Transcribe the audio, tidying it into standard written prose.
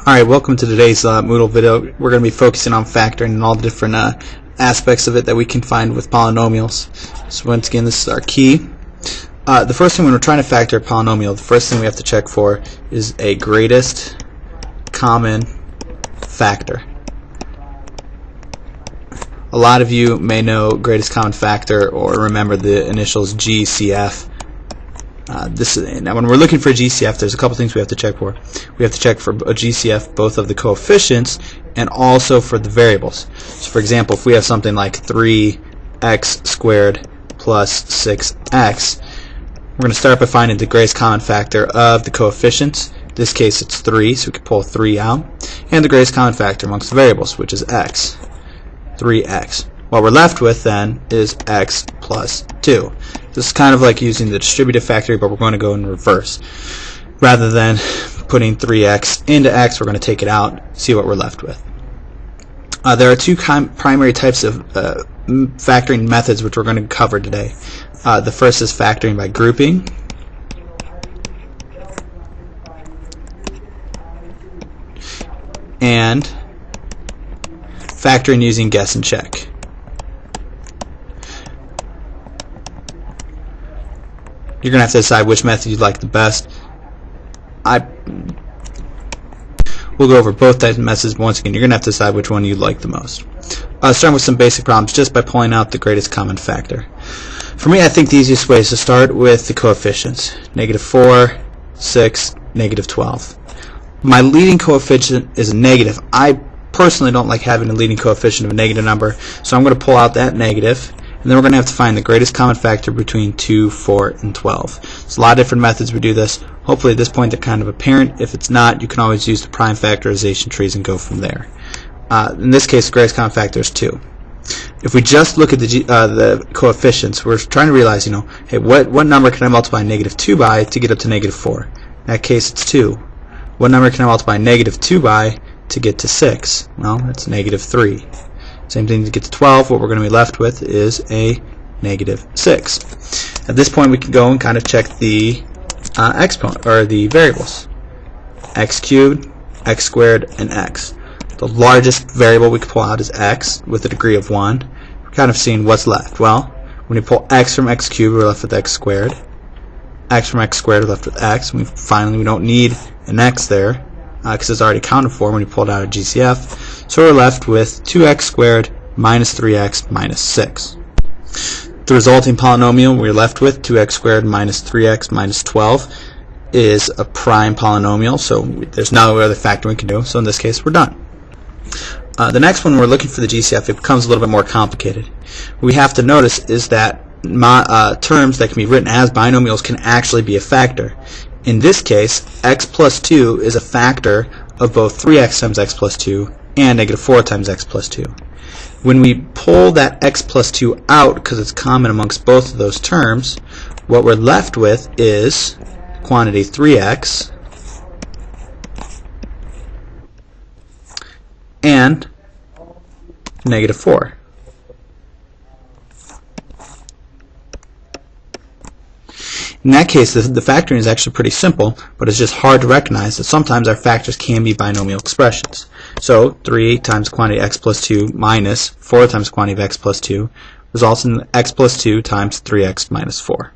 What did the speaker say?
Alright, welcome to today's Moodle video. We're going to be focusing on factoring and all the different aspects of it that we can find with polynomials. So once again, this is our key. The first thing when we're trying to factor a polynomial, the first thing we have to check for is a greatest common factor. A lot of you may know greatest common factor or remember the initials GCF. Now when we're looking for a GCF, there's a couple things we have to check for. We have to check for a GCF both of the coefficients and also for the variables. So for example, if we have something like 3x squared plus 6x, we're going to start by finding the greatest common factor of the coefficients. In this case it's 3, so we can pull 3 out, and the greatest common factor amongst the variables, which is x, 3x. What we're left with then is x plus 2. This is kind of like using the distributive factor, but we're going to go in reverse. Rather than putting 3x into x, we're going to take it out, see what we're left with. There are two primary types of factoring methods which we're going to cover today. The first is factoring by grouping. And factoring using guess and check. You're going to have to decide which method you'd like the best. We'll go over both types of methods, but once again, you're going to have to decide which one you like the most. Starting with some basic problems just by pulling out the greatest common factor. For me, I think the easiest way is to start with the coefficients. -4, 6, -12. My leading coefficient is a negative. I personally don't like having a leading coefficient of a negative number, so I'm going to pull out that negative. And then we're going to have to find the greatest common factor between 2, 4, and 12. There's a lot of different methods we do this. Hopefully at this point they're kind of apparent. If it's not, you can always use the prime factorization trees and go from there. In this case, the greatest common factor is 2. If we just look at the coefficients, we're trying to realize, hey, what number can I multiply -2 by to get up to -4? In that case, it's 2. What number can I multiply -2 by to get to 6? Well, that's -3. Same thing to get to 12. What we're going to be left with is a -6. At this point, we can go and kind of check the exponent or the variables: x cubed, x squared, and x. The largest variable we can pull out is x with a degree of 1. We're kind of seeing what's left. Well, when we pull x from x cubed, we're left with x squared. X from x squared, we're left with x. And finally, we don't need an x there, because it's already accounted for when you pulled out a GCF. So we're left with 2x squared minus 3x minus 6. The resulting polynomial we're left with, 2x squared minus 3x minus 12, is a prime polynomial, so there's no other factor we can do. So in this case, we're done. The next one, we're looking for the GCF. It becomes a little bit more complicated. What we have to notice is that terms that can be written as binomials can actually be a factor. In this case, x plus 2 is a factor of both 3x times x plus 2 and -4 times x plus 2. When we pull that x plus 2 out, because it's common amongst both of those terms, what we're left with is quantity 3x and -4. In that case, the factoring is actually pretty simple, but it's just hard to recognize that sometimes our factors can be binomial expressions. So 3 times quantity x plus 2 minus 4 times quantity of x plus 2 results in x plus 2 times 3x minus 4.